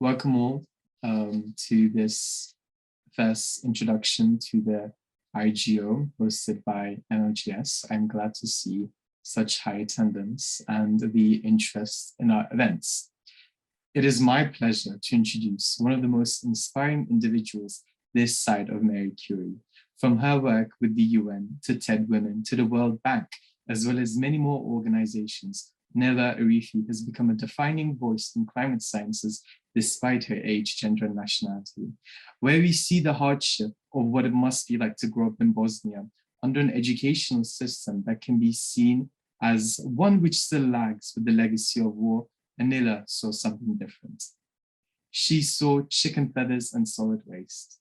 Welcome all to this first introduction to the IGO hosted by NLGS. I'm glad to see such high attendance and the interest in our events. It is my pleasure to introduce one of the most inspiring individuals this side of Mary Curie. From her work with the UN to TEDWomen to the World Bank, as well as many more organizations, Anela Arifi has become a defining voice in climate sciences despite her age, gender, and nationality. Where we see the hardship of what it must be like to grow up in Bosnia under an educational system that can be seen as one which still lags with the legacy of war, Anela saw something different. She saw chicken feathers and solid waste.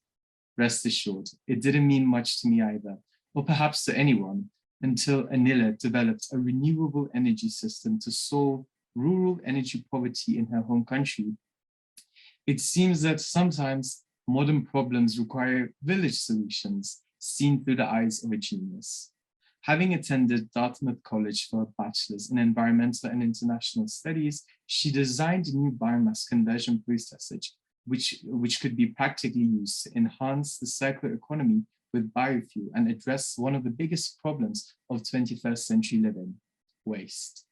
Rest assured, it didn't mean much to me either, or perhaps to anyone, until Anela developed a renewable energy system to solve rural energy poverty in her home country. It seems that sometimes modern problems require village solutions seen through the eyes of a genius. Having attended Dartmouth College for a bachelor's in environmental and international studies, she designed a new biomass conversion process which could be practically used to enhance the circular economy with biofuel and address one of the biggest problems of 21st century living, waste.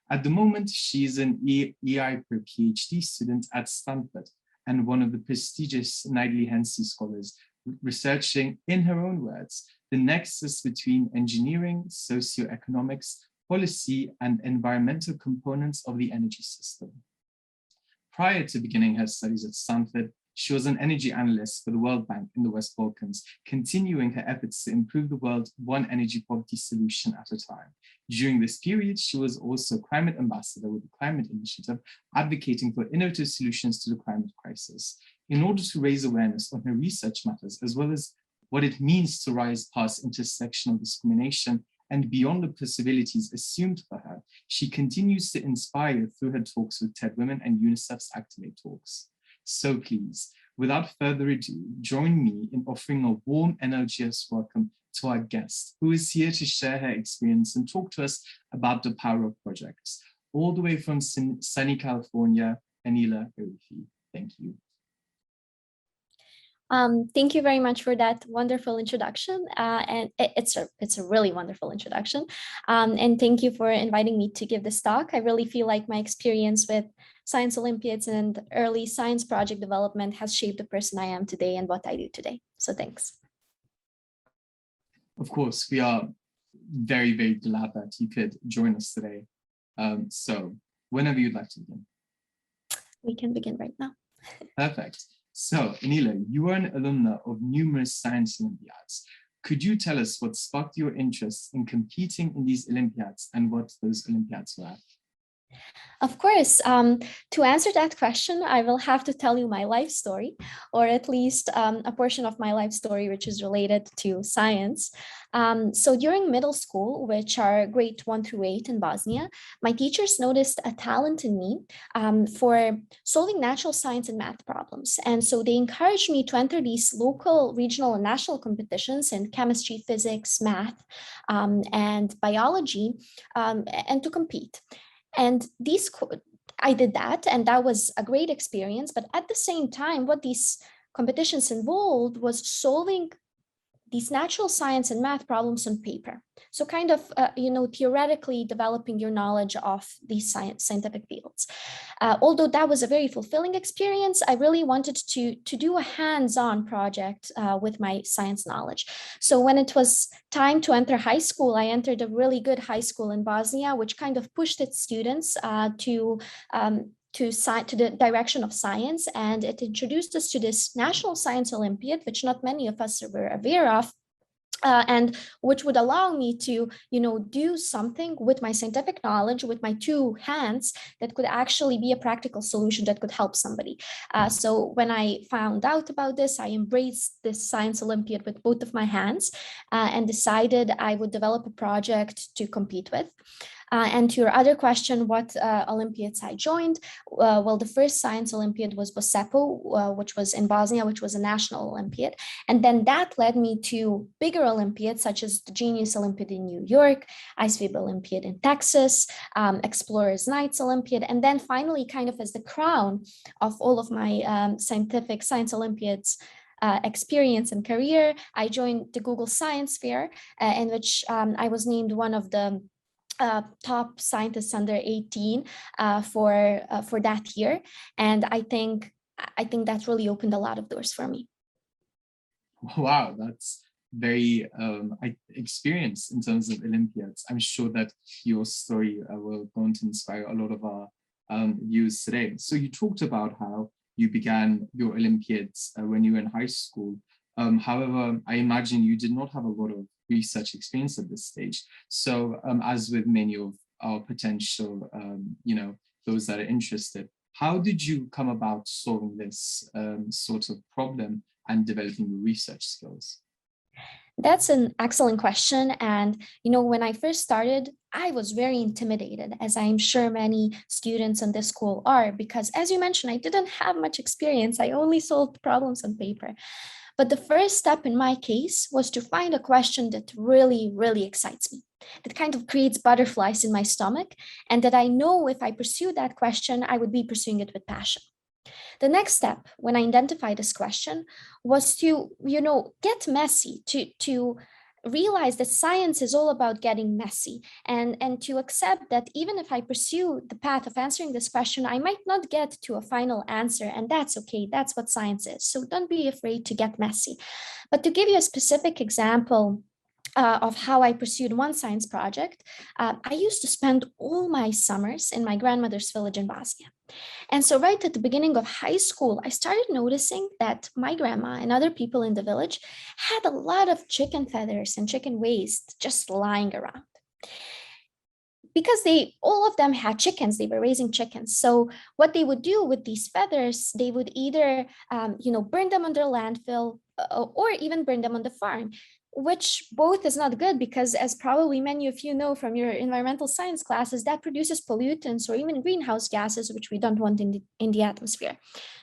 At the moment, she is an EI per Ph.D. student at Stanford and one of the prestigious Knight-Hennessy scholars, researching, in her own words, the nexus between engineering, socioeconomics, policy, and environmental components of the energy system. Prior to beginning her studies at Stanford, she was an energy analyst for the World Bank in the West Balkans, continuing her efforts to improve the world one energy poverty solution at a time. During this period, she was also climate ambassador with the Climate Initiative, advocating for innovative solutions to the climate crisis. In order to raise awareness on her research matters, as well as what it means to rise past intersectional discrimination and beyond the possibilities assumed for her, she continues to inspire through her talks with TEDWomen and UNICEF's Activate Talks. So please, without further ado, join me in offering a warm NLGS welcome to our guest, who is here to share her experience and talk to us about the power of projects, all the way from sunny California, Anela Arifi. Thank you. Thank you very much for that wonderful introduction. And it's a really wonderful introduction. And thank you for inviting me to give this talk. I really feel like my experience with Science Olympiads and early science project development has shaped the person I am today and what I do today. So thanks. Of course, we are very, very glad that you could join us today. So whenever you'd like to begin. We can begin right now. Perfect. So, Anela, you are an alumna of numerous science Olympiads. Could you tell us what sparked your interest in competing in these Olympiads and what those Olympiads were? Of course. To answer that question, I will have to tell you my life story, or at least a portion of my life story which is related to science. So during middle school, which are grade 1 through 8 in Bosnia, my teachers noticed a talent in me for solving natural science and math problems. And so they encouraged me to enter these local, regional, and national competitions in chemistry, physics, math, and biology, and to compete. And I did that, and that was a great experience. But at the same time, what these competitions involved was solving these natural science and math problems on paper. So kind of, theoretically developing your knowledge of these scientific fields. Although that was a very fulfilling experience, I really wanted to do a hands-on project with my science knowledge. So when it was time to enter high school, I entered a really good high school in Bosnia, which kind of pushed its students to the direction of science, and it introduced us to this National Science Olympiad, which not many of us were aware of, and which would allow me to, do something with my scientific knowledge, with my two hands, that could actually be a practical solution that could help somebody. So when I found out about this, I embraced this Science Olympiad with both of my hands and decided I would develop a project to compete with. And to your other question, what Olympiads I joined? Well, the first science Olympiad was BOSEPO, which was in Bosnia, which was a national Olympiad. And then that led me to bigger Olympiads, such as the Genius Olympiad in New York, IceWeb Olympiad in Texas, Explorers Nights Olympiad. And then finally, kind of as the crown of all of my science Olympiads experience and career, I joined the Google Science Fair, in which I was named one of the top scientists under 18 for that year. And I think that really opened a lot of doors for me. Wow, that's very experienced in terms of Olympiads. I'm sure that your story will go on to inspire a lot of our viewers today. So you talked about how you began your Olympiads when you were in high school. However, I imagine you did not have a lot of research experience at this stage. So as with many of our potential, those that are interested, how did you come about solving this sort of problem and developing your research skills? That's an excellent question. And, when I first started, I was very intimidated, as I'm sure many students in this school are, because as you mentioned, I didn't have much experience. I only solved problems on paper. But the first step in my case was to find a question that really, really excites me, that kind of creates butterflies in my stomach, and that I know if I pursue that question, I would be pursuing it with passion. The next step when I identified this question was to, get messy, to realize that science is all about getting messy, and to accept that even if I pursue the path of answering this question, I might not get to a final answer, and that's okay. That's what science is. So don't be afraid to get messy. But to give you a specific example of how I pursued one science project, I used to spend all my summers in my grandmother's village in Bosnia. And so right at the beginning of high school, I started noticing that my grandma and other people in the village had a lot of chicken feathers and chicken waste just lying around. Because all of them had chickens, they were raising chickens. So what they would do with these feathers, they would either, burn them on their landfill or even burn them on the farm, which both is not good because, as probably many of you know from your environmental science classes, that produces pollutants or even greenhouse gases, which we don't want in the atmosphere.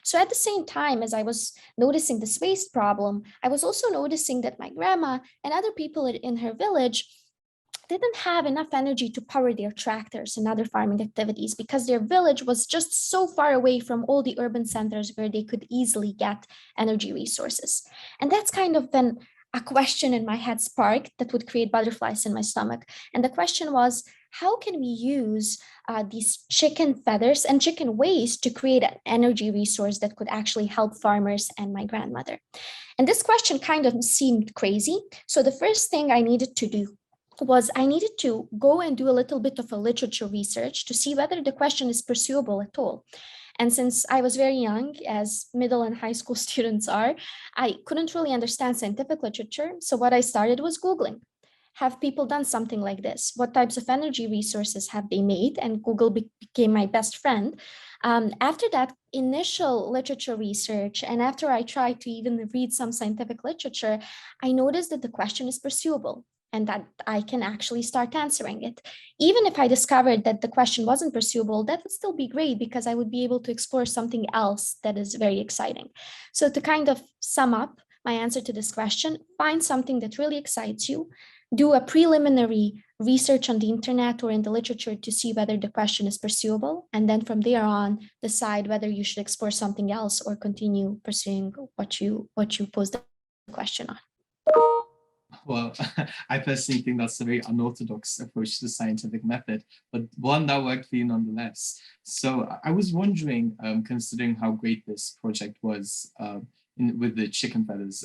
So at the same time as I was noticing this waste problem, I was also noticing that my grandma and other people in her village didn't have enough energy to power their tractors and other farming activities because their village was just so far away from all the urban centers where they could easily get energy resources. And that's kind of been a question in my head sparked that would create butterflies in my stomach. And the question was, how can we use these chicken feathers and chicken waste to create an energy resource that could actually help farmers and my grandmother? And this question kind of seemed crazy. So the first thing I needed to do was I needed to go and do a little bit of a literature research to see whether the question is pursuable at all. And since I was very young, as middle and high school students are, I couldn't really understand scientific literature. So what I started was Googling. Have people done something like this? What types of energy resources have they made? And Google became my best friend. After that initial literature research, and after I tried to even read some scientific literature, I noticed that the question is pursuable and that I can actually start answering it. Even if I discovered that the question wasn't pursuable, that would still be great because I would be able to explore something else that is very exciting. So to kind of sum up my answer to this question, find something that really excites you, do a preliminary research on the internet or in the literature to see whether the question is pursuable, and then from there on, decide whether you should explore something else or continue pursuing what you posed the question on. Well, I personally think that's a very unorthodox approach to the scientific method, but one that worked for you nonetheless. So I was wondering, considering how great this project was with the chicken feathers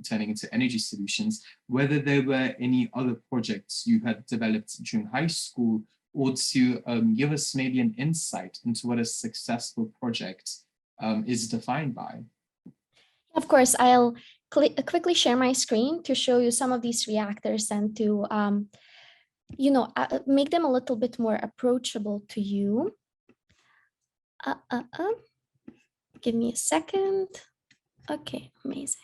turning into energy solutions, whether there were any other projects you had developed during high school, or to give us maybe an insight into what a successful project is defined by. Of course, I'll quickly share my screen to show you some of these reactors and to make them a little bit more approachable to you. Give me a second. Okay, amazing.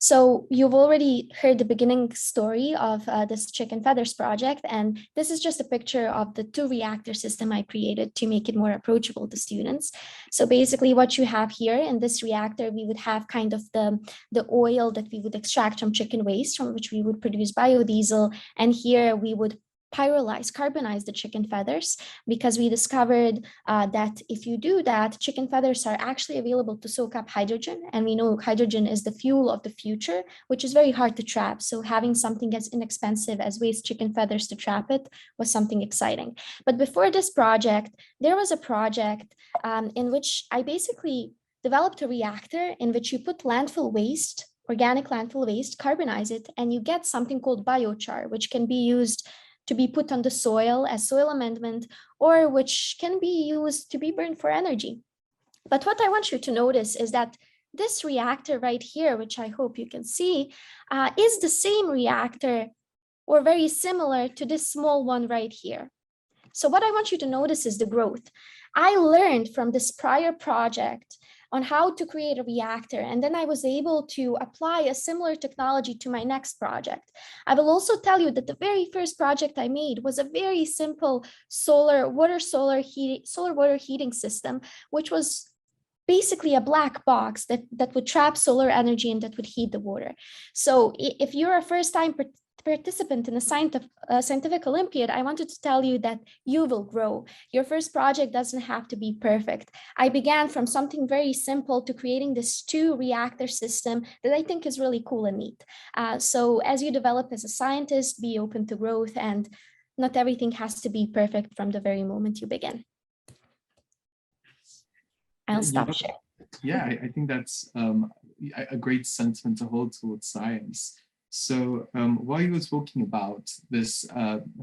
So you've already heard the beginning story of this chicken feathers project, and this is just a picture of the 2-reactor system I created to make it more approachable to students. So basically what you have here in this reactor, we would have kind of the oil that we would extract from chicken waste, from which we would produce biodiesel. And here we would carbonize the chicken feathers, because we discovered that if you do that, chicken feathers are actually available to soak up hydrogen. And we know hydrogen is the fuel of the future, which is very hard to trap. So having something as inexpensive as waste chicken feathers to trap it was something exciting. But before this project, there was a project in which I basically developed a reactor in which you put landfill waste, organic landfill waste, carbonize it, and you get something called biochar, which can be used to be put on the soil as soil amendment, or which can be used to be burned for energy. But what I want you to notice is that this reactor right here, which I hope you can see, is the same reactor or very similar to this small one right here. So what I want you to notice is the growth. I learned from this prior project on how to create a reactor, and then I was able to apply a similar technology to my next project. I will also tell you that the very first project I made was a very simple solar water heating system, which was basically a black box that would trap solar energy and that would heat the water. So if you're a first-time participant in a scientific Olympiad, I wanted to tell you that you will grow. Your first project doesn't have to be perfect. I began from something very simple to creating this 2-reactor system that I think is really cool and neat. So as you develop as a scientist, be open to growth, and not everything has to be perfect from the very moment you begin. I'll stop sharing. Yeah, I think that's a great sentiment to hold towards science. So while you were talking about this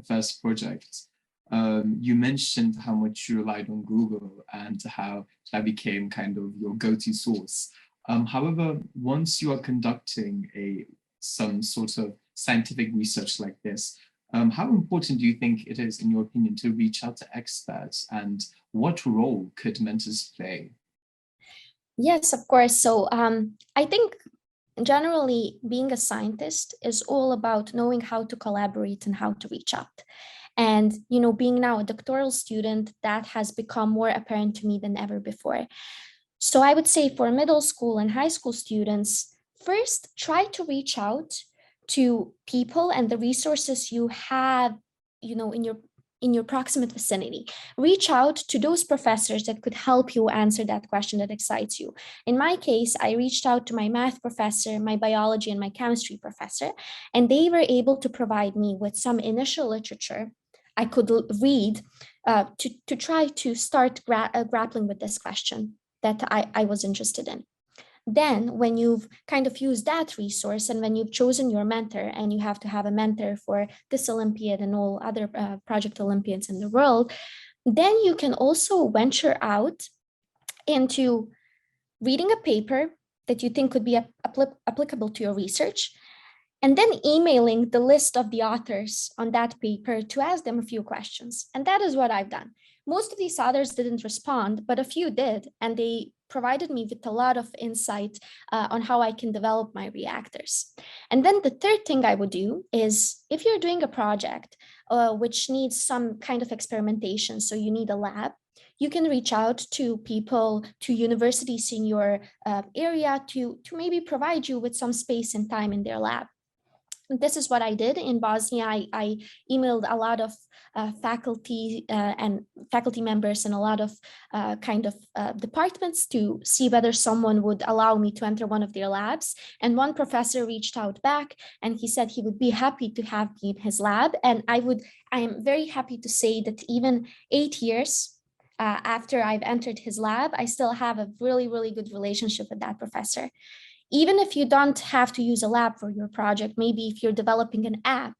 first project, you mentioned how much you relied on Google and how that became kind of your go-to source. However, once you are conducting some sort of scientific research like this, how important do you think it is, in your opinion, to reach out to experts, and what role could mentors play? Yes, of course. So I think generally being a scientist is all about knowing how to collaborate and how to reach out. And, being now a doctoral student, that has become more apparent to me than ever before. So I would say for middle school and high school students, first try to reach out to people and the resources you have, in your proximate vicinity. Reach out to those professors that could help you answer that question that excites you. In my case, I reached out to my math professor, my biology, and my chemistry professor, and they were able to provide me with some initial literature I could read to try to start grappling with this question that I was interested in. Then when you've kind of used that resource, and when you've chosen your mentor, and you have to have a mentor for this Olympiad and all other project Olympiads in the world, then you can also venture out into reading a paper that you think could be applicable to your research, and then emailing the list of the authors on that paper to ask them a few questions. And that is what I've done. Most of these authors didn't respond, but a few did, and they provided me with a lot of insight on how I can develop my reactors. And then the third thing I would do is, if you're doing a project which needs some kind of experimentation, so you need a lab, you can reach out to people, to universities in your area to maybe provide you with some space and time in their lab. This is what I did in Bosnia. I emailed a lot of faculty and faculty members and a lot of departments to see whether someone would allow me to enter one of their labs. And one professor reached out back, and he said he would be happy to have me in his lab. And I am very happy to say that even 8 years after I've entered his lab, I still have a really, really good relationship with that professor. Even if you don't have to use a lab for your project, maybe if you're developing an app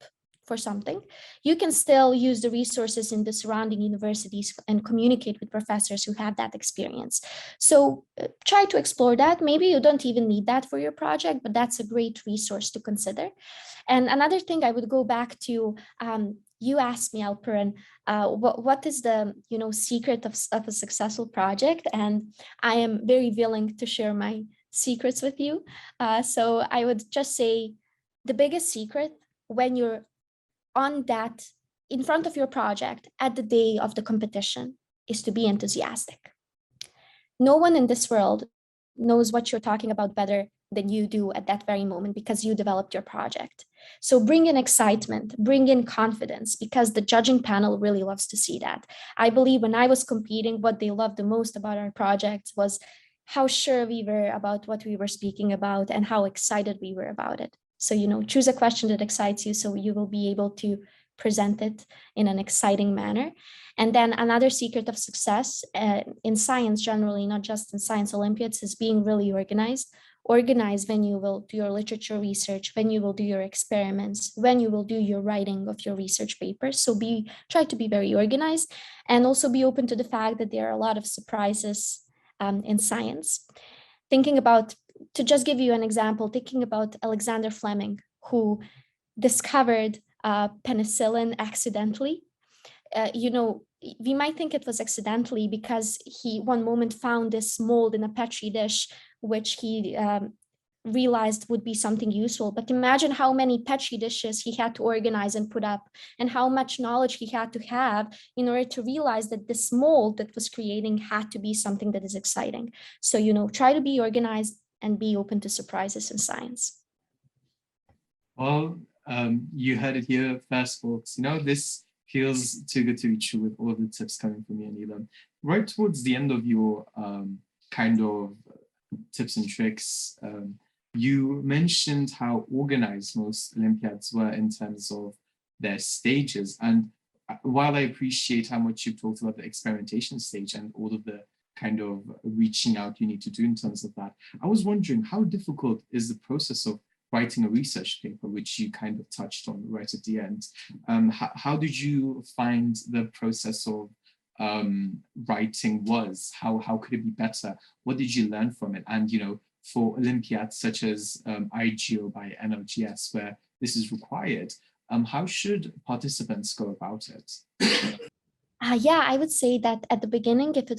for something, you can still use the resources in the surrounding universities and communicate with professors who have that experience. So try to explore that. Maybe you don't even need that for your project, but that's a great resource to consider. And another thing I would go back to, you asked me, Alperen, what is the secret of a successful project? And I am very willing to share my secrets with you. So I would just say the biggest secret when you're on that, in front of your project at the day of the competition, is to be enthusiastic. No one in this world knows what you're talking about better than you do at that very moment because you developed your project. So bring in excitement, bring in confidence, because the judging panel really loves to see that. I believe when I was competing, what they loved the most about our projects was how sure we were about what we were speaking about and how excited we were about it. So, choose a question that excites you so you will be able to present it in an exciting manner. And then another secret of success in science generally, not just in science Olympiads, is being really organized. Organize when you will do your literature research, when you will do your experiments, when you will do your writing of your research papers. So try to be very organized, and also be open to the fact that there are a lot of surprises in science. To just give you an example, thinking about Alexander Fleming, who discovered penicillin accidentally. We might think it was accidentally because he one moment found this mold in a petri dish, which he realized would be something useful. But imagine how many petri dishes he had to organize and put up, and how much knowledge he had to have in order to realize that this mold that was creating had to be something that is exciting. So, try to be organized and be open to surprises in science. Well, you heard it here first, folks. This feels too good to be true with all of the tips coming from you, Anela. Right towards the end of your kind of tips and tricks, you mentioned how organized most Olympiads were in terms of their stages. And while I appreciate how much you've talked about the experimentation stage and all of the kind of reaching out you need to do in terms of that, I was wondering, how difficult is the process of writing a research paper, which you kind of touched on right at the end? How did you find the process of writing was? How could it be better? What did you learn from it? And, for Olympiads such as IGO by NLGS, where this is required, how should participants go about it? Yeah, I would say that at the beginning, it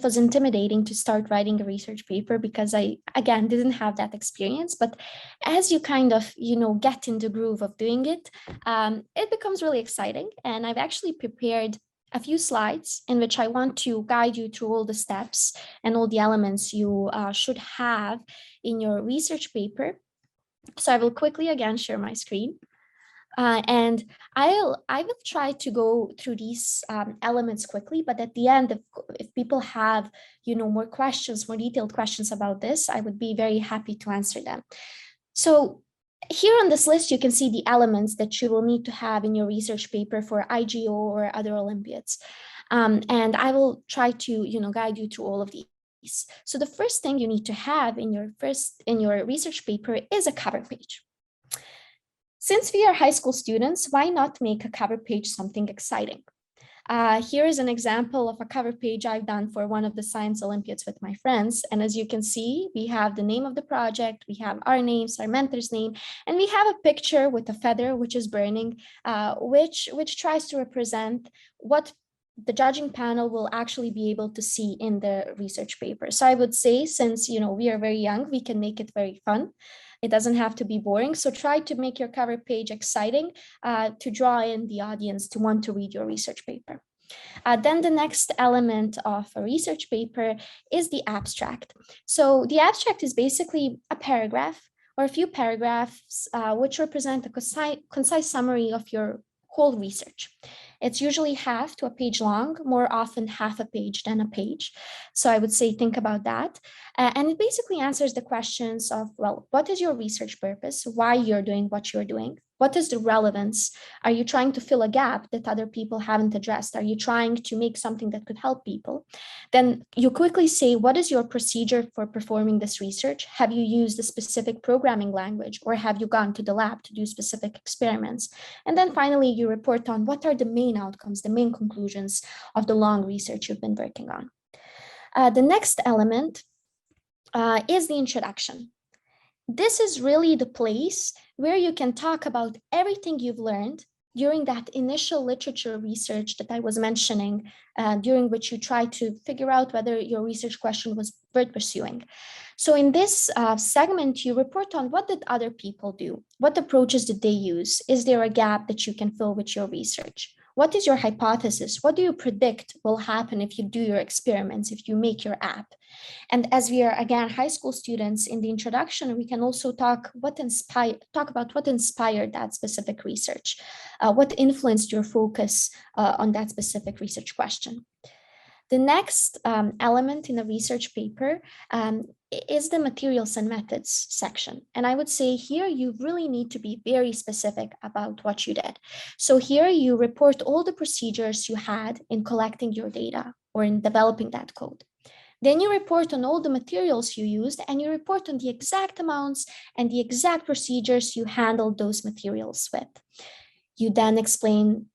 was intimidating to start writing a research paper because I, again, didn't have that experience. But as you kind of, get in the groove of doing it, it becomes really exciting. And I've actually prepared a few slides in which I want to guide you through all the steps and all the elements you should have in your research paper. So I will quickly again share my screen. And I will try to go through these elements quickly, but at the end, if people have more questions, more detailed questions about this, I would be very happy to answer them. So here on this list, you can see the elements that you will need to have in your research paper for IGO or other Olympiads. And I will try to guide you through all of these. So the first thing you need to have in your research paper is a cover page. Since we are high school students, why not make a cover page something exciting? Here is an example of a cover page I've done for one of the science Olympiads with my friends. And as you can see, we have the name of the project, we have our names, our mentor's name, and we have a picture with a feather which is burning, which tries to represent what the judging panel will actually be able to see in the research paper. So I would say, since we are very young, we can make it very fun. It doesn't have to be boring. So try to make your cover page exciting to draw in the audience to want to read your research paper. Then the next element of a research paper is the abstract. So the abstract is basically a paragraph or a few paragraphs which represent a concise summary of your whole research. It's usually half to a page long, more often half a page than a page. So I would say think about that. And it basically answers the questions of, well, what is your research purpose? Why you're doing what you're doing? What is the relevance? Are you trying to fill a gap that other people haven't addressed? Are you trying to make something that could help people? Then you quickly say, what is your procedure for performing this research? Have you used a specific programming language, or have you gone to the lab to do specific experiments? And then finally, you report on what are the main outcomes, the main conclusions of the long research you've been working on. The next element is the introduction. This is really the place where you can talk about everything you've learned during that initial literature research that I was mentioning, during which you try to figure out whether your research question was worth pursuing. So in this segment, you report on what did other people do? What approaches did they use? Is there a gap that you can fill with your research? What is your hypothesis? What do you predict will happen if you do your experiments, if you make your app? And as we are, again, high school students, in the introduction, we can also talk about what inspired that specific research, what influenced your focus on that specific research question. The next element in a research paper is the materials and methods section. And I would say here you really need to be very specific about what you did. So here you report all the procedures you had in collecting your data or in developing that code. Then you report on all the materials you used, and you report on the exact amounts and the exact procedures you handled those materials with. You then explain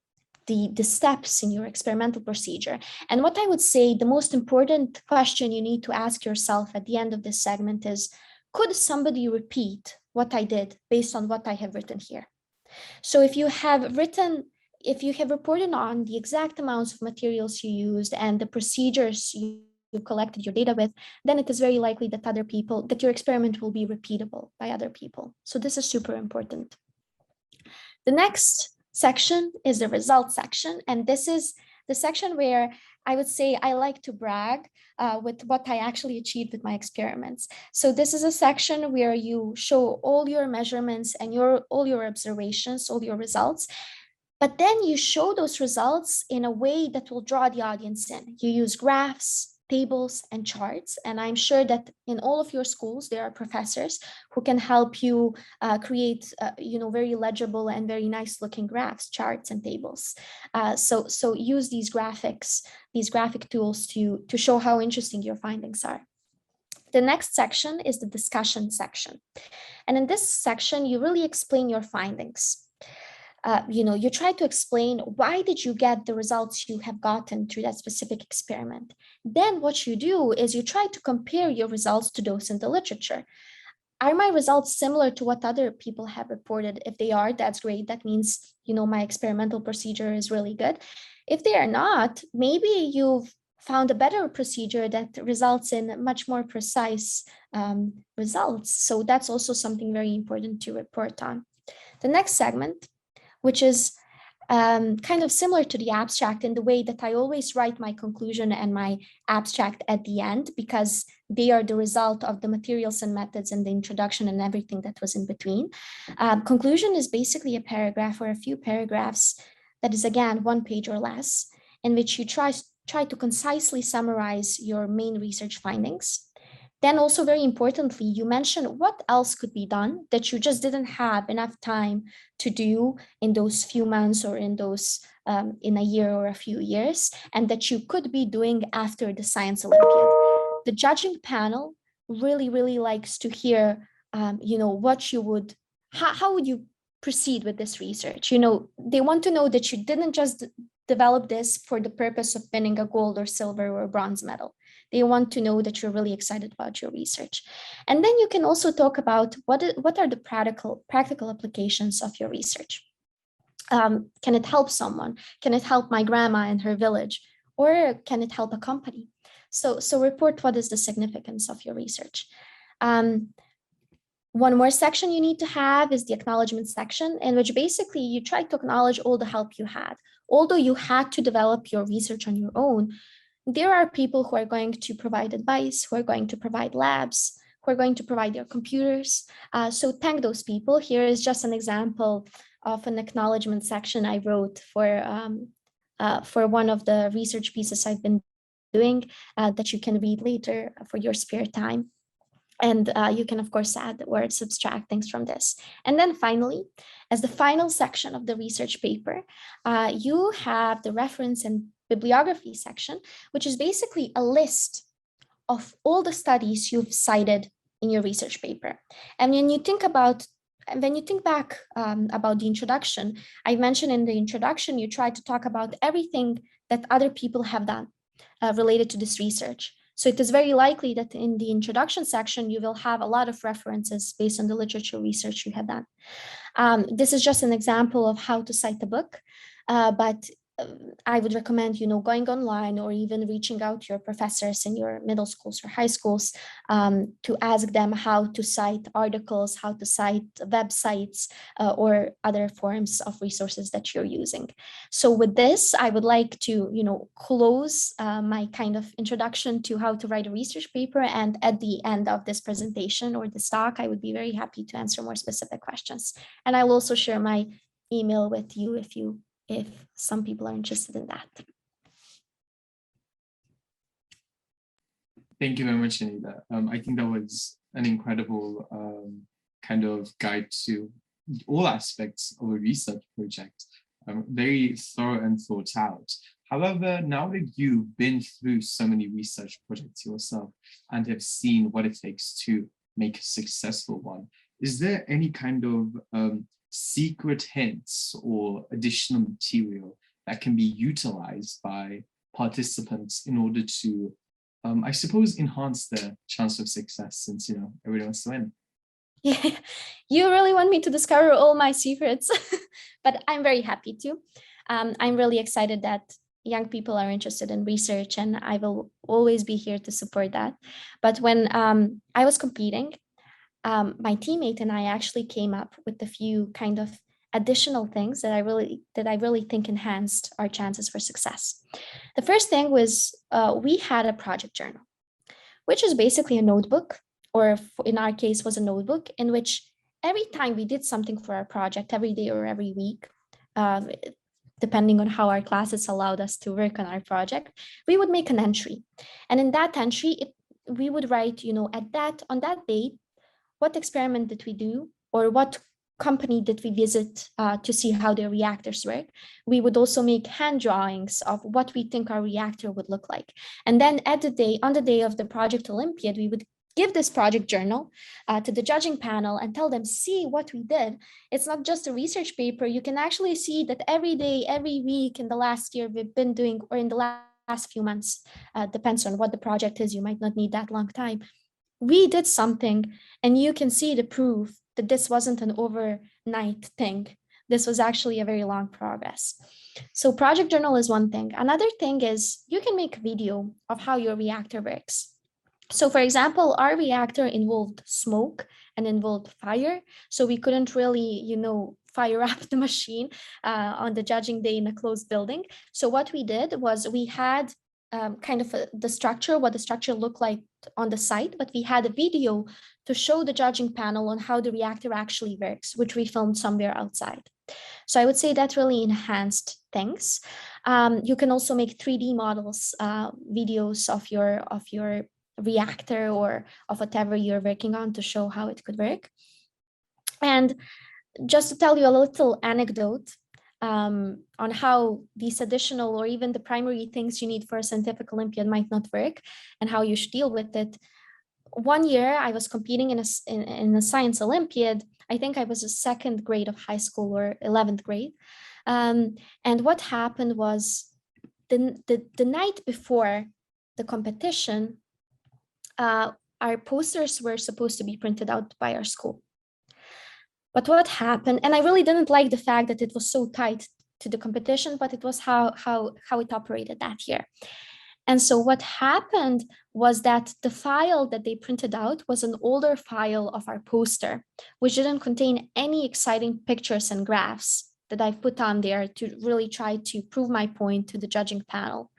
the steps in your experimental procedure. And what I would say the most important question you need to ask yourself at the end of this segment is, could somebody repeat what I did based on what I have written here? So if you have reported on the exact amounts of materials you used and the procedures you collected your data with, then it is very likely that your experiment will be repeatable by other people. So this is super important. The next section is the results section. And this is the section where I would say I like to brag with what I actually achieved with my experiments. So this is a section where you show all your measurements and all your observations, all your results. But then you show those results in a way that will draw the audience in. You use graphs, tables, and charts. And I'm sure that in all of your schools, there are professors who can help you create, very legible and very nice looking graphs, charts, and tables. So use these graphic tools to show how interesting your findings are. The next section is the discussion section. And in this section, you really explain your findings. You try to explain why did you get the results you have gotten through that specific experiment. Then what you do is you try to compare your results to those in the literature. Are my results similar to what other people have reported? If they are, that's great. That means, my experimental procedure is really good. If they are not, maybe you've found a better procedure that results in much more precise results. So that's also something very important to report on. The next segment, which is kind of similar to the abstract in the way that I always write my conclusion and my abstract at the end, because they are the result of the materials and methods and the introduction and everything that was in between. Conclusion is basically a paragraph or a few paragraphs that is, again, 1 page or less, in which you try to concisely summarize your main research findings. Then also, very importantly, you mention what else could be done that you just didn't have enough time to do in those few months or in a year or a few years, and that you could be doing after the Science Olympiad. The judging panel really, really likes to hear, how would you proceed with this research? They want to know that you didn't just develop this for the purpose of winning a gold or silver or bronze medal. They want to know that you're really excited about your research. And then you can also talk about what are the practical applications of your research. Can it help someone? Can it help my grandma in her village? Or can it help a company? So report what is the significance of your research. One more section you need to have is the acknowledgement section, in which basically you try to acknowledge all the help you had. Although you had to develop your research on your own, there are people who are going to provide advice, who are going to provide labs, who are going to provide their computers. So thank those people. Here is just an example of an acknowledgement section I wrote for one of the research pieces I've been doing that you can read later for your spare time. And you can, of course, add or subtract things from this. And then finally, as the final section of the research paper, you have the reference and bibliography section, which is basically a list of all the studies you've cited in your research paper. And when you think back about the introduction, I mentioned in the introduction, you try to talk about everything that other people have done related to this research. So it is very likely that in the introduction section, you will have a lot of references based on the literature research you have done. This is just an example of how to cite a book, but I would recommend, going online or even reaching out to your professors in your middle schools or high schools to ask them how to cite articles, how to cite websites, or other forms of resources that you're using. So with this, I would like to, close my kind of introduction to how to write a research paper. And at the end of this presentation or this talk, I would be very happy to answer more specific questions. And I will also share my email with you if some people are interested in that. Thank you very much, Anela. I think that was an incredible kind of guide to all aspects of a research project, very thorough and thought out. However, now that you've been through so many research projects yourself and have seen what it takes to make a successful one, is there any kind of secret hints or additional material that can be utilized by participants in order to, I suppose, enhance their chance of success, since, everyone wants to win? Yeah, you really want me to discover all my secrets, but I'm very happy to. I'm really excited that young people are interested in research, and I will always be here to support that. But when I was competing, my teammate and I actually came up with a few kind of additional things that I really think enhanced our chances for success. The first thing was we had a project journal, which is basically a notebook, or in our case was a notebook in which every time we did something for our project, every day or every week, depending on how our classes allowed us to work on our project, we would make an entry. And in that entry, we would write, on that date, what experiment did we do, or what company did we visit to see how their reactors work. We would also make hand drawings of what we think our reactor would look like. And then on the day of the project Olympiad, we would give this project journal to the judging panel and tell them, see what we did. It's not just a research paper. You can actually see that every day, every week in the last year we've been doing, or in the last few months, depends on what the project is. You might not need that long time. We did something, and you can see the proof that this wasn't an overnight thing. This was actually a very long progress. So project journal is one thing. Another thing is you can make a video of how your reactor works. So for example, our reactor involved smoke and involved fire. So we couldn't really, fire up the machine on the judging day in a closed building. So what we did was we had kind of the structure, what the structure looked like on the site, but we had a video to show the judging panel on how the reactor actually works, which we filmed somewhere outside. So I would say that really enhanced things. You can also make 3D models, videos of your reactor or of whatever you're working on to show how it could work. And just to tell you a little anecdote, on how these additional or even the primary things you need for a scientific Olympiad might not work and how you should deal with it. One year I was competing in a science Olympiad. I think I was a second grade of high school or 11th grade. And what happened was the night before the competition, our posters were supposed to be printed out by our school. But what happened, and I really didn't like the fact that it was so tight to the competition, but it was how it operated that year. And so what happened was that the file that they printed out was an older file of our poster, which didn't contain any exciting pictures and graphs that I've put on there to really try to prove my point to the judging panel.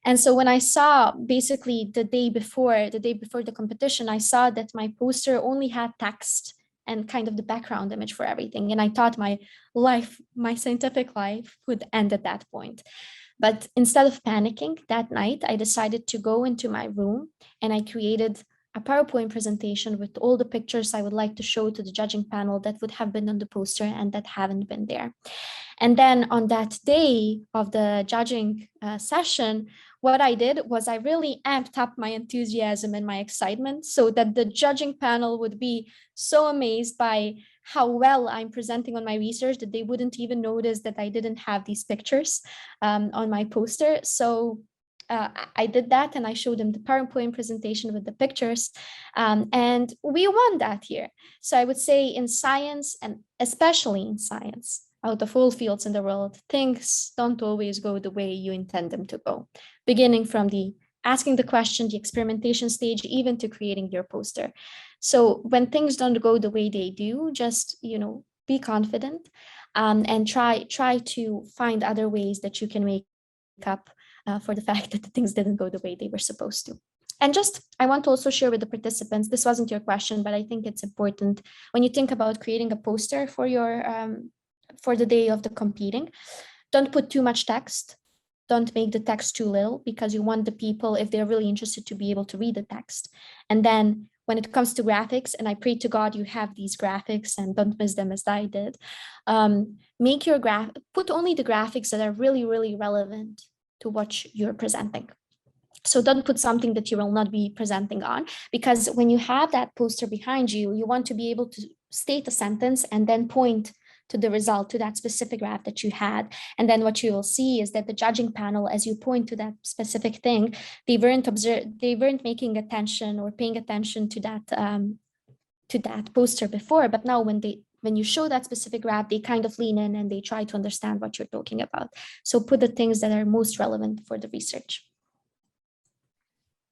And so when I saw basically the day before the competition, I saw that my poster only had text and kind of the background image for everything. And I thought my scientific life would end at that point. But instead of panicking that night, I decided to go into my room and I created a PowerPoint presentation with all the pictures I would like to show to the judging panel that would have been on the poster and that haven't been there. And then on that day of the judging session, what I did was I really amped up my enthusiasm and my excitement so that the judging panel would be so amazed by how well I'm presenting on my research that they wouldn't even notice that I didn't have these pictures on my poster. So I did that, and I showed them the PowerPoint presentation with the pictures, and we won that year. So I would say in science, and especially in science, out of all fields in the world, things don't always go the way you intend them to go, beginning from the asking the question, the experimentation stage, even to creating your poster. So when things don't go the way they do, just, be confident, and try to find other ways that you can make up for the fact that the things didn't go the way they were supposed to. And just, I want to also share with the participants, this wasn't your question, but I think it's important when you think about creating a poster for your for the day of the competing, don't put too much text. Don't make the text too little, because you want the people, if they're really interested, to be able to read the text. And then when it comes to graphics, and I pray to God you have these graphics and don't miss them as I did, make your put only the graphics that are really, really relevant to what you're presenting. So don't put something that you will not be presenting on, because when you have that poster behind you, you want to be able to state a sentence and then point to the result, to that specific graph that you had. And then what you will see is that the judging panel, as you point to that specific thing, they weren't making attention or paying attention to that poster before. But now when you show that specific graph, they kind of lean in and they try to understand what you're talking about. So put the things that are most relevant for the research.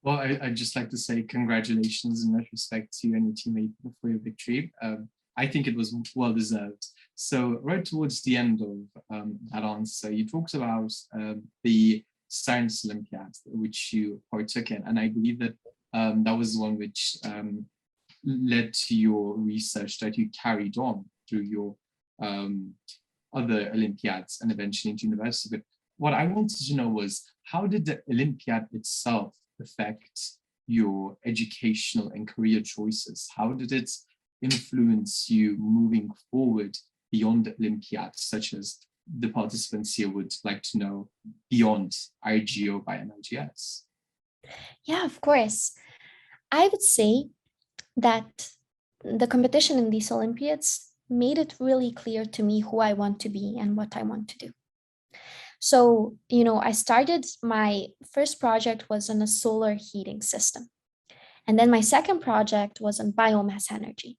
Well, I'd just like to say congratulations in retrospect to you and your teammate for your victory. I think it was well deserved. So right towards the end of that answer, you talked about the Science Olympiad, which you partook in. And I believe that that was one which led to your research that you carried on through your other Olympiads and eventually into university. But what I wanted to know was, how did the Olympiad itself affect your educational and career choices? How did it influence you moving forward beyond the Olympiad, such as the participants here would like to know, beyond IGO by NLGS? Yeah, of course. I would say that the competition in these Olympiads made it really clear to me who I want to be and what I want to do. So, I started, my first project was on a solar heating system. And then my second project was on biomass energy.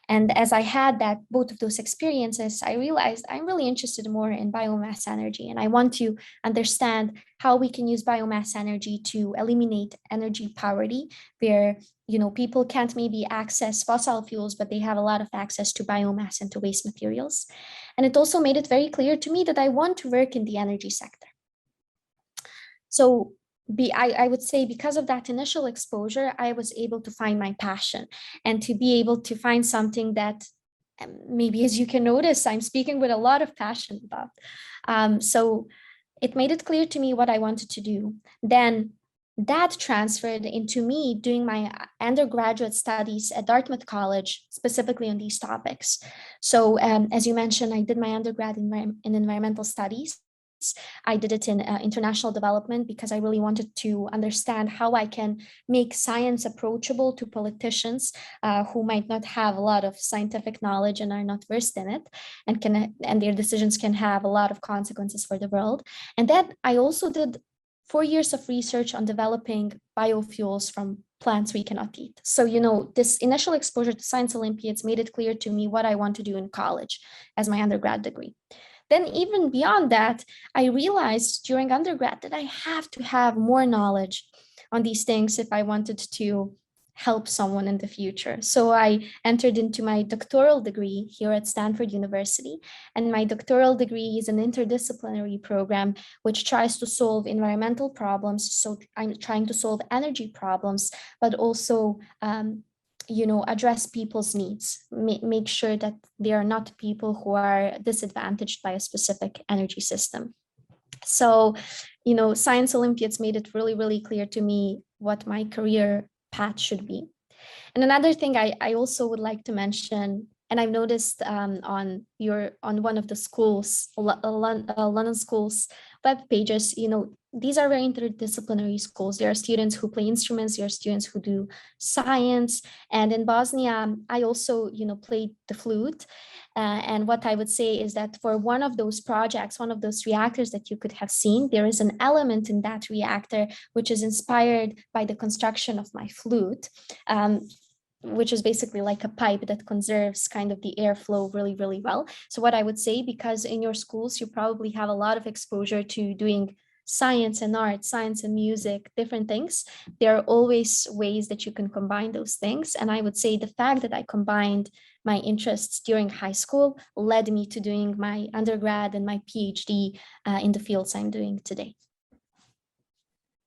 And as I had both of those experiences, I realized I'm really interested more in biomass energy. And I want to understand how we can use biomass energy to eliminate energy poverty, where people can't maybe access fossil fuels, but they have a lot of access to biomass and to waste materials. And it also made it very clear to me that I want to work in the energy sector. So I would say because of that initial exposure, I was able to find my passion and to be able to find something that maybe, as you can notice, I'm speaking with a lot of passion about. So it made it clear to me what I wanted to do. Then that transferred into me doing my undergraduate studies at Dartmouth College, specifically on these topics. So as you mentioned, I did my undergrad in environmental studies. I did it in international development because I really wanted to understand how I can make science approachable to politicians who might not have a lot of scientific knowledge and are not versed in it, and their decisions can have a lot of consequences for the world. And then I also did 4 years of research on developing biofuels from plants we cannot eat. So, this initial exposure to Science Olympiads made it clear to me what I want to do in college as my undergrad degree. Then even beyond that, I realized during undergrad that I have to have more knowledge on these things if I wanted to help someone in the future. So I entered into my doctoral degree here at Stanford University. And my doctoral degree is an interdisciplinary program which tries to solve environmental problems. So I'm trying to solve energy problems, but also address people's needs, make sure that they are not people who are disadvantaged by a specific energy system. So, Science Olympiads made it really, really clear to me what my career path should be. And another thing I also would like to mention, and I've noticed on one of the schools, London schools web pages, these are very interdisciplinary schools. There are students who play instruments, there are students who do science. And in Bosnia, I also, played the flute. And what I would say is that for one of those projects, one of those reactors that you could have seen, there is an element in that reactor which is inspired by the construction of my flute. Which is basically like a pipe that conserves kind of the airflow really, really well. So what I would say, because in your schools, you probably have a lot of exposure to doing science and art, science and music, different things, there are always ways that you can combine those things. And I would say the fact that I combined my interests during high school led me to doing my undergrad and my PhD in the fields I'm doing today.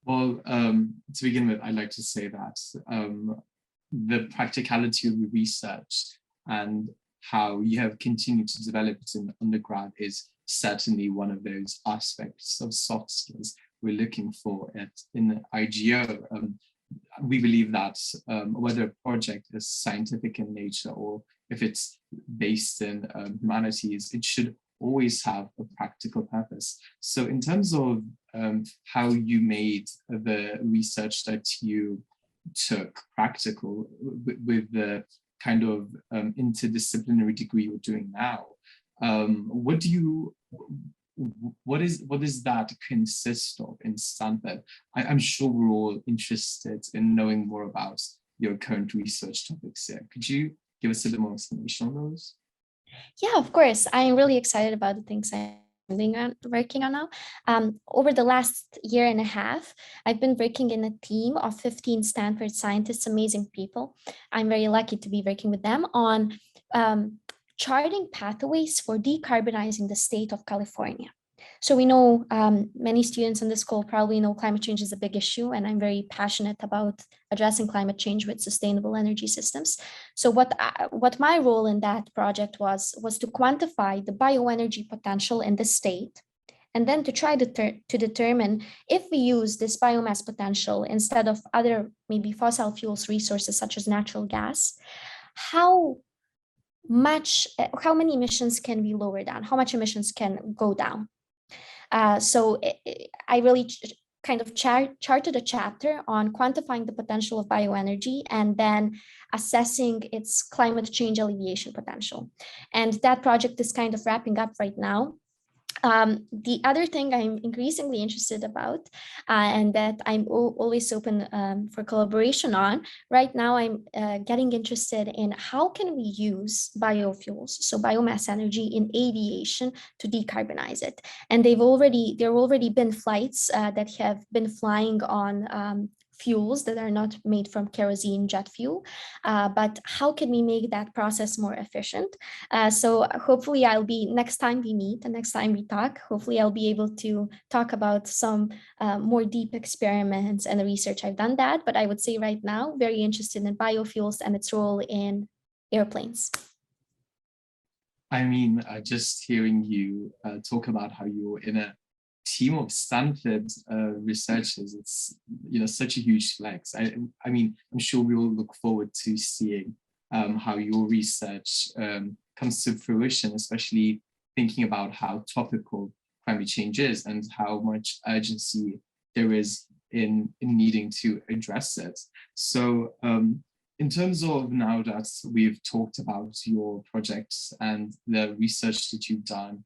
Well, to begin with, I'd like to say that the practicality of the research and how you have continued to develop it in undergrad is certainly one of those aspects of soft skills we're looking for in the IGO. We believe that whether a project is scientific in nature or if it's based in humanities, it should always have a practical purpose. So in terms of how you made the research that you took practical with the kind of interdisciplinary degree you're doing now, what does that consist of in Stanford? I'm sure we're all interested in knowing more about your current research topics here. Could you give us a bit more explanation on those? Yeah, of course. I'm really excited about the things I'm working on now. Over the last year and a half, I've been working in a team of 15 Stanford scientists, amazing people. I'm very lucky to be working with them on charting pathways for decarbonizing the state of California. So we know many students in this school probably know climate change is a big issue, and I'm very passionate about addressing climate change with sustainable energy systems. So what my role in that project was to quantify the bioenergy potential in the state, and then to try to determine if we use this biomass potential instead of other maybe fossil fuels resources such as natural gas, how many emissions can we lower down? How much emissions can go down? So I really kind of charted a chapter on quantifying the potential of bioenergy and then assessing its climate change alleviation potential. And that project is kind of wrapping up right now. The other thing I'm increasingly interested about and that I'm always open for collaboration on, right now I'm getting interested in how can we use biofuels, so biomass energy in aviation to decarbonize it. And there have already been flights that have been flying on fuels that are not made from kerosene jet fuel, but how can we make that process more efficient? So hopefully next time we meet and next time we talk, hopefully I'll be able to talk about some more deep experiments and the research I've done that. But I would say right now, very interested in biofuels and its role in airplanes. I mean, just hearing you talk about how you're in a team of Stanford researchers, it's such a huge flex. I mean, I'm sure we all look forward to seeing how your research comes to fruition, especially thinking about how topical climate change is and how much urgency there is in needing to address it. So in terms of now that we've talked about your projects and the research that you've done,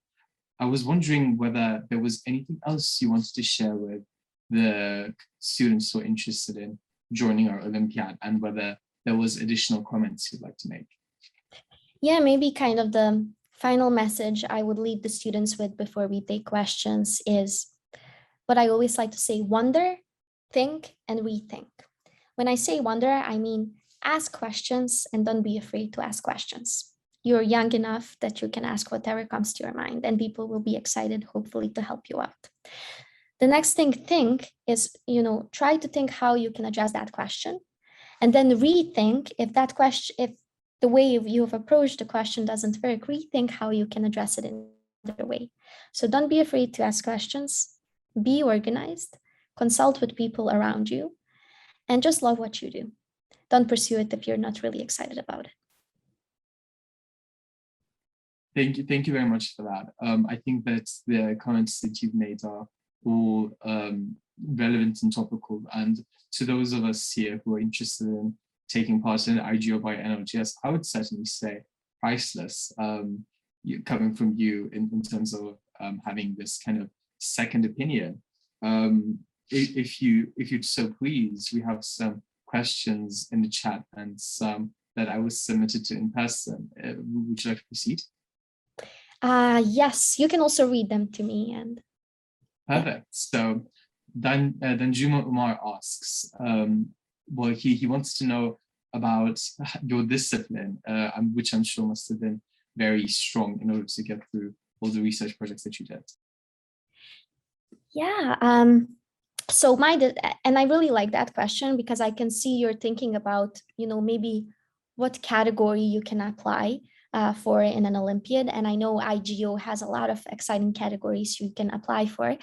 I was wondering whether there was anything else you wanted to share with the students who are interested in joining our Olympiad, and whether there was additional comments you'd like to make. Yeah, maybe kind of the final message I would leave the students with before we take questions is what I always like to say: wonder, think, and rethink. When I say wonder, I mean ask questions and don't be afraid to ask questions. You're young enough that you can ask whatever comes to your mind, and people will be excited, hopefully, to help you out. The next thing, think, is, try to think how you can address that question, and then rethink if the way you have approached the question doesn't work, rethink how you can address it in another way. So don't be afraid to ask questions, be organized, consult with people around you, and just love what you do. Don't pursue it if you're not really excited about it. Thank you very much for that. I think that the comments that you've made are all relevant and topical. And to those of us here who are interested in taking part in IGO by NLGS, I would certainly say priceless, coming from you in terms of having this kind of second opinion. If you'd so please, we have some questions in the chat and some that I was submitted to in person. Would you like to proceed? Yes, you can also read them to me. And perfect. So then Juma Umar asks, well, he wants to know about your discipline, which I'm sure must have been very strong in order to get through all the research projects that you did. Yeah, so and I really like that question, because I can see you're thinking about, maybe what category you can apply for in an Olympiad. And I know IGO has a lot of exciting categories you can apply for.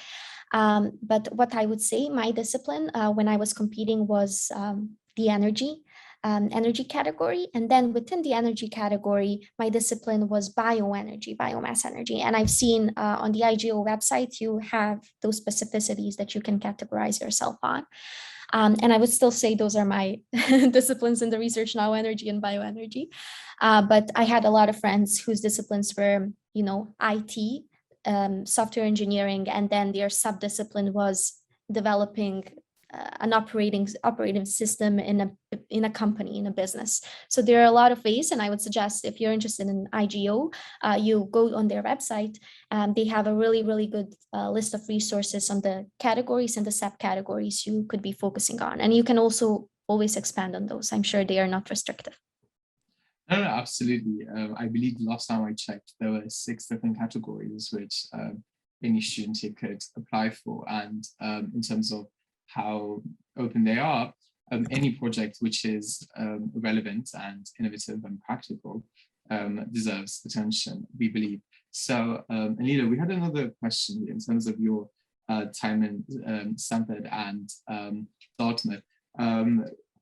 But what I would say, my discipline when I was competing was the energy category. And then within the energy category, my discipline was bioenergy, biomass energy. And I've seen on the IGO website, you have those specificities that you can categorize yourself on. And I would still say those are my disciplines in the research now, energy and bioenergy. But I had a lot of friends whose disciplines were, IT, software engineering, and then their subdiscipline was developing an operating system in a company, in a business. So there are a lot of ways, and I would suggest if you're interested in IGO, you go on their website. They have a really, really good list of resources on the categories and the subcategories you could be focusing on. And you can also always expand on those. I'm sure they are not restrictive. No, absolutely. I believe the last time I checked, there were 6 different categories which any student here could apply for. And in terms of how open they are, any project which is relevant and innovative and practical deserves attention, we believe. So, Anela, we had another question in terms of your time in Stanford and Dartmouth.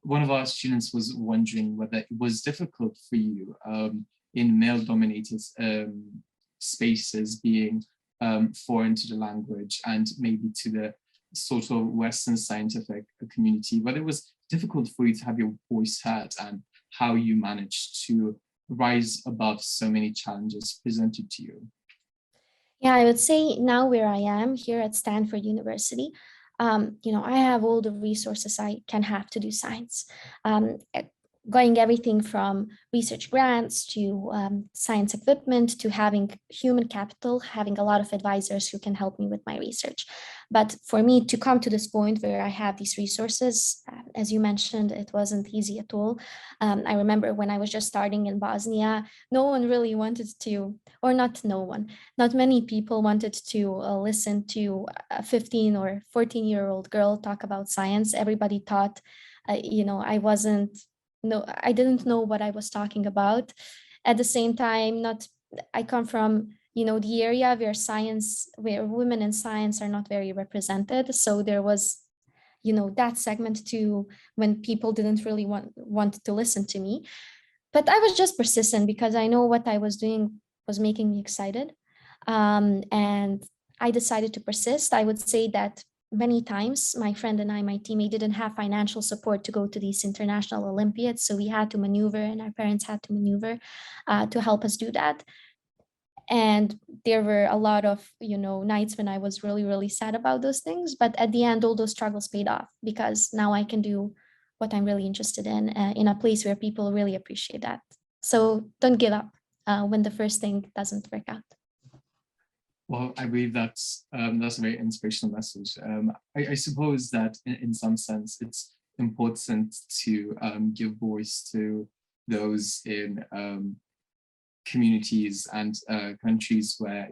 One of our students was wondering whether it was difficult for you in male-dominated spaces, being foreign to the language and maybe to the sort of Western scientific community, whether it was difficult for you to have your voice heard and how you managed to rise above so many challenges presented to you. Yeah, I would say now where I am here at Stanford University, I have all the resources I can have to do science. Going everything from research grants to science equipment to having human capital, having a lot of advisors who can help me with my research. But for me to come to this point where I have these resources, as you mentioned, it wasn't easy at all. I remember when I was just starting in Bosnia, no one really wanted to, or not no one, not many people wanted to listen to a 15 or 14-year-old girl talk about science. Everybody thought, I didn't know what I was talking about. At the same time, I come from, the area where women in science are not very represented. So there was, that segment too, when people didn't really want to listen to me. But I was just persistent because I know what I was doing was making me excited. And I decided to persist. I would say that many times my friend and I, my teammate, didn't have financial support to go to these international Olympiads. So we had to maneuver, and our parents had to maneuver to help us do that. And there were a lot of, nights when I was really, really sad about those things. But at the end, all those struggles paid off, because now I can do what I'm really interested in a place where people really appreciate that. So don't give up when the first thing doesn't work out. Well, I believe that's a very inspirational message. I suppose that in some sense, it's important to give voice to those in communities and countries where,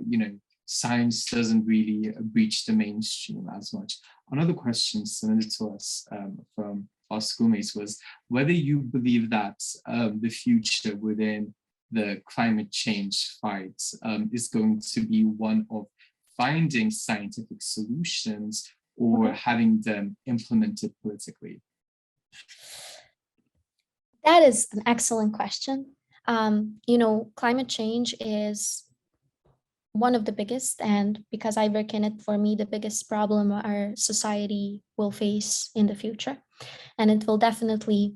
science doesn't really reach the mainstream as much. Another question submitted to us from our schoolmates was whether you believe that the future within the climate change fight is going to be one of finding scientific solutions or having them implemented politically? That is an excellent question. Climate change is one of the biggest, and because I work in it, for me, the biggest problem our society will face in the future. And it will definitely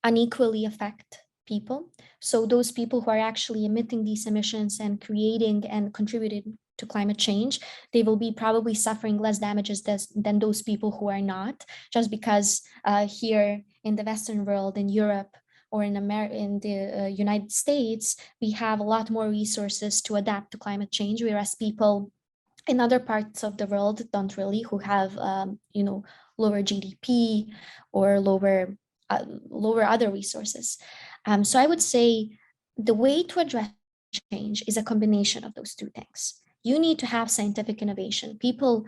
unequally affect people. So those people who are actually emitting these emissions and creating and contributing to climate change, they will be probably suffering less damages than those people who are not, just because here in the Western world, in Europe, or in the United States, we have a lot more resources to adapt to climate change, whereas people in other parts of the world don't really, who have lower GDP or lower other resources. So I would say the way to address change is a combination of those two things. You need to have scientific innovation. People,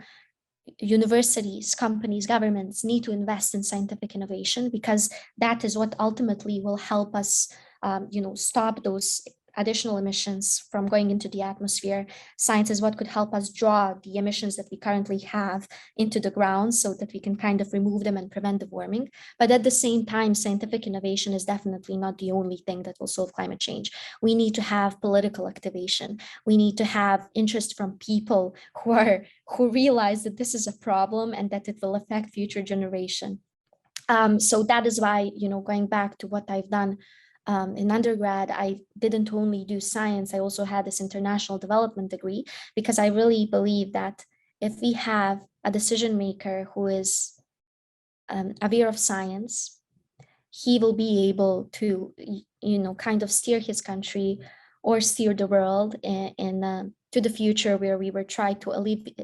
universities, companies, governments need to invest in scientific innovation, because that is what ultimately will help us stop those additional emissions from going into the atmosphere. Science is what could help us draw the emissions that we currently have into the ground, so that we can kind of remove them and prevent the warming. But at the same time, scientific innovation is definitely not the only thing that will solve climate change. We need to have political activation. We need to have interest from people who realize that this is a problem and that it will affect future generation. So that is why, going back to what I've done in undergrad, I didn't only do science, I also had this international development degree, because I really believe that if we have a decision maker who is aware of science, he will be able to, kind of steer his country or steer the world to the future where we will try to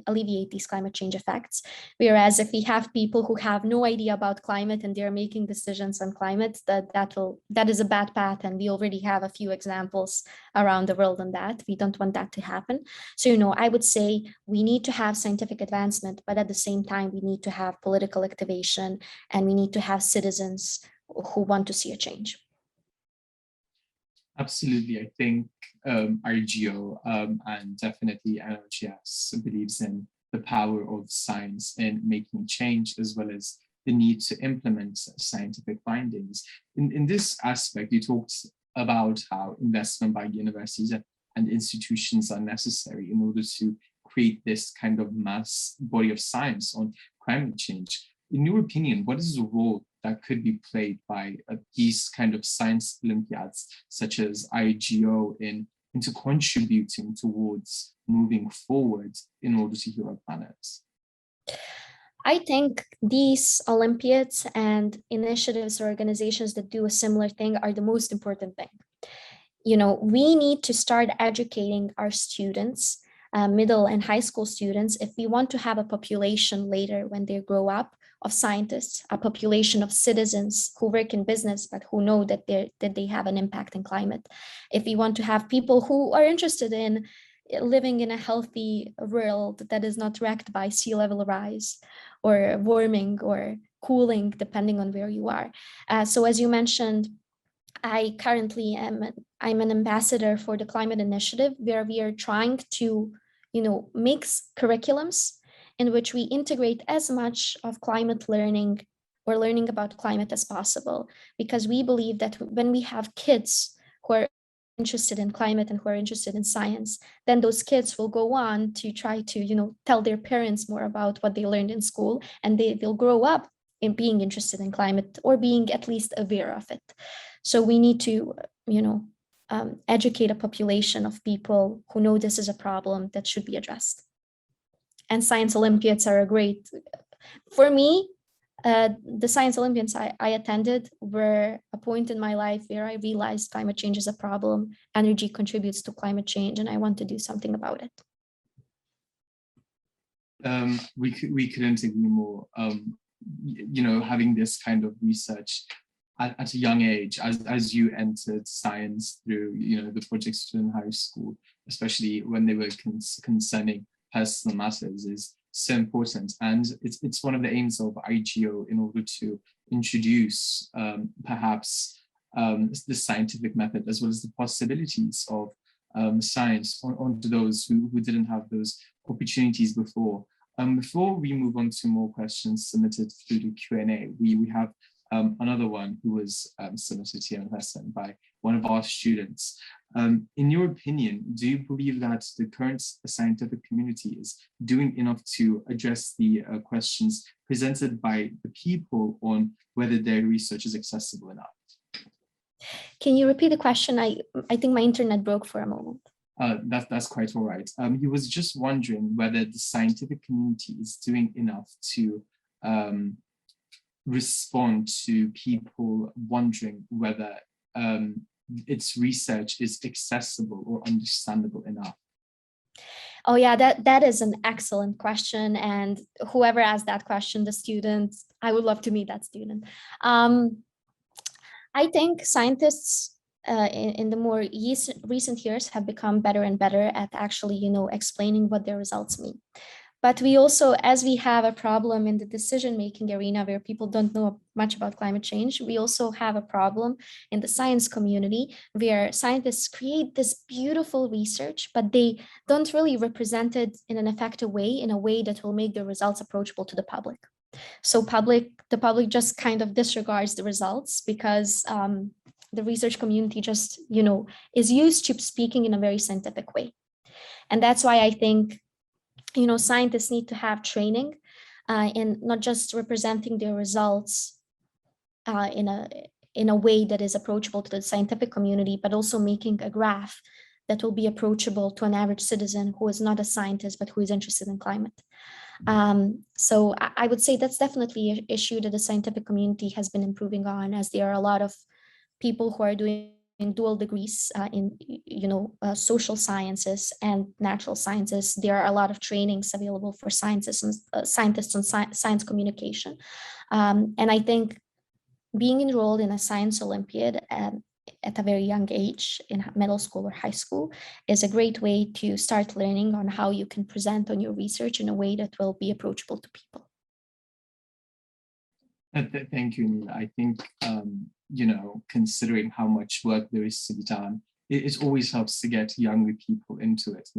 alleviate these climate change effects. Whereas if we have people who have no idea about climate and they're making decisions on climate, that is a bad path. And we already have a few examples around the world on that. We don't want that to happen. So, I would say we need to have scientific advancement, but at the same time, we need to have political activation, and we need to have citizens who want to see a change. Absolutely. I think IGO and definitely NLGS believes in the power of science in making change, as well as the need to implement scientific findings. In this aspect, you talked about how investment by universities and institutions are necessary in order to create this kind of mass body of science on climate change. In your opinion, what is the role that could be played by these kind of science Olympiads, such as IGO, into contributing towards moving forward in order to heal our planet? I think these Olympiads and initiatives or organizations that do a similar thing are the most important thing. We need to start educating our students, middle and high school students, if we want to have a population later when they grow up of scientists, a population of citizens who work in business, but who know that they have an impact in climate. If we want to have people who are interested in living in a healthy world that is not wrecked by sea level rise or warming or cooling, depending on where you are. So as you mentioned, I currently I'm an ambassador for the Climate Initiative, where we are trying to, mix curriculums in which we integrate as much of climate learning or learning about climate as possible, because we believe that when we have kids who are interested in climate and who are interested in science, then those kids will go on to try to, tell their parents more about what they learned in school, and they'll grow up in being interested in climate or being at least aware of it. So we need to, educate a population of people who know this is a problem that should be addressed. And science Olympiads are a great, for me, the Science Olympiads I attended were a point in my life where I realized climate change is a problem, energy contributes to climate change, and I want to do something about it. We couldn't agree more. Having this kind of research at a young age, as you entered science through, the projects in high school, especially when they were concerning personal matters, is so important. And it's one of the aims of IGO in order to introduce perhaps the scientific method, as well as the possibilities of science onto those who didn't have those opportunities before. Before we move on to more questions submitted through the Q&A, we have another one who was submitted here in lesson by one of our students. In your opinion, do you believe that the current scientific community is doing enough to address the questions presented by the people on whether their research is accessible enough? Can you repeat the question? I think my internet broke for a moment. That's quite all right. He was just wondering whether the scientific community is doing enough to respond to people wondering whether its research is accessible or understandable enough. Oh yeah, that is an excellent question. And whoever asked that question, the student, I would love to meet that student. I think scientists in the more recent years have become better and better at actually, explaining what their results mean. But we also, as we have a problem in the decision-making arena where people don't know much about climate change, we also have a problem in the science community where scientists create this beautiful research, but they don't really represent it in an effective way, in a way that will make the results approachable to the public. So the public just kind of disregards the results because the research community just, is used to speaking in a very scientific way. And that's why I think scientists need to have training in not just representing their results in a way that is approachable to the scientific community, but also making a graph that will be approachable to an average citizen who is not a scientist, but who is interested in climate. So I would say that's definitely an issue that the scientific community has been improving on, as there are a lot of people who are doing dual degrees in social sciences and natural sciences. There are a lot of trainings available for scientists and science communication. And I think being enrolled in a science Olympiad at a very young age in middle school or high school is a great way to start learning on how you can present on your research in a way that will be approachable to people. Thank you, Anela. I think, considering how much work there is to be done, it always helps to get younger people into it.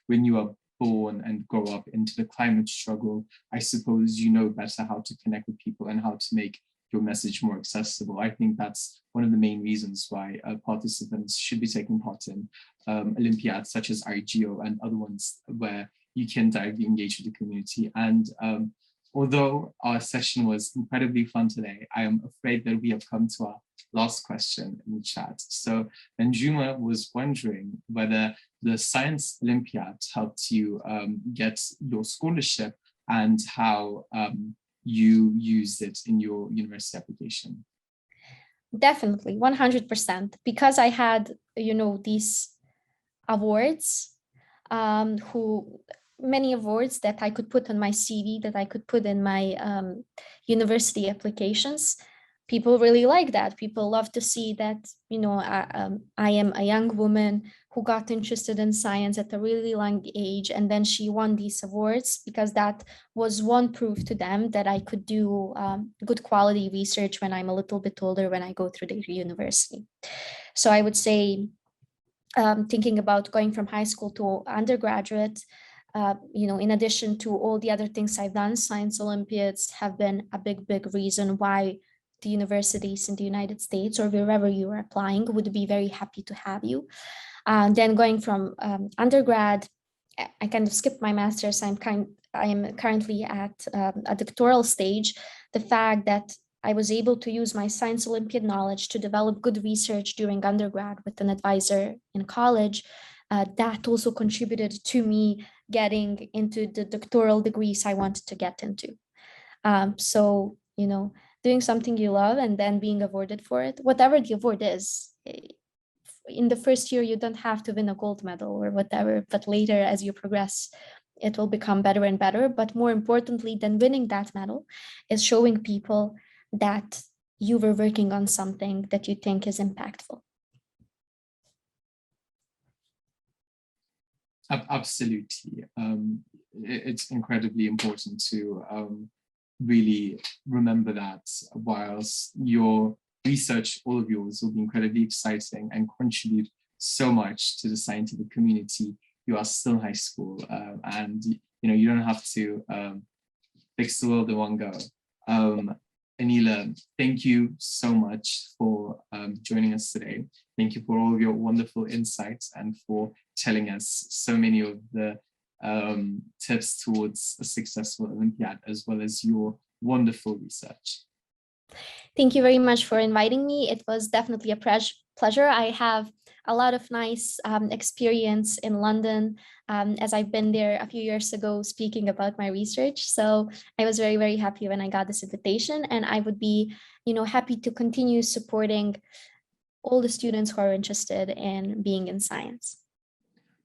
When you are born and grow up into the climate struggle, I suppose you know better how to connect with people and how to make your message more accessible. I think that's one of the main reasons why participants should be taking part in Olympiads such as IGO and other ones where you can directly engage with the community. And although our session was incredibly fun today, I am afraid that we have come to our last question in the chat. So Benjuma was wondering whether the Science Olympiad helped you get your scholarship and how you used it in your university application. Definitely, 100%. Because I had, these awards, many awards that I could put on my CV, that I could put in my university applications. People really like that. People love to see that, I am a young woman who got interested in science at a really young age, and then she won these awards, because that was one proof to them that I could do good quality research when I'm a little bit older, when I go through the university. So I would say, thinking about going from high school to undergraduate, in addition to all the other things I've done, Science Olympiads have been a big reason why the universities in the United States or wherever you are applying would be very happy to have you. Then going from undergrad, I kind of skipped my master's. I am currently at a doctoral stage. The fact that I was able to use my Science Olympiad knowledge to develop good research during undergrad with an advisor in college, that also contributed to me getting into the doctoral degrees I wanted to get into. So, doing something you love and then being awarded for it, whatever the award is, in the first year, you don't have to win a gold medal or whatever, but later as you progress, it will become better and better. But more importantly than winning that medal is showing people that you were working on something that you think is impactful. Absolutely. It's incredibly important to really remember that whilst your research, all of yours, will be incredibly exciting and contribute so much to the scientific community, you are still in high school, and you don't have to fix the world in one go. Anela, thank you so much for joining us today. Thank you for all of your wonderful insights and for telling us so many of the tips towards a successful Olympiad, as well as your wonderful research. Thank you very much for inviting me. It was definitely a pleasure. I have a lot of nice experience in London, as I've been there a few years ago speaking about my research. So I was very, very happy when I got this invitation, and I would be, happy to continue supporting all the students who are interested in being in science.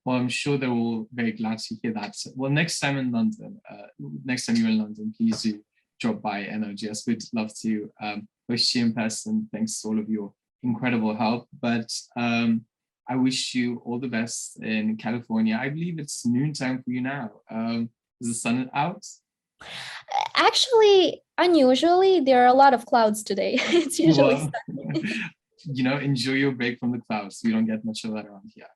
Well, I'm sure they're all very glad to hear that. Well, next time you're in London, please do drop by NLGS. We'd love to host you in person. Thanks to all of your incredible help. But I wish you all the best in California. I believe it's noontime for you now. Is the sun out? Actually, unusually, there are a lot of clouds today. It's usually sunny. Enjoy your break from the clouds. We don't get much of that around here.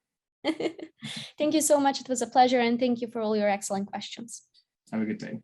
Thank you so much. It was a pleasure, and thank you for all your excellent questions. Have a good day.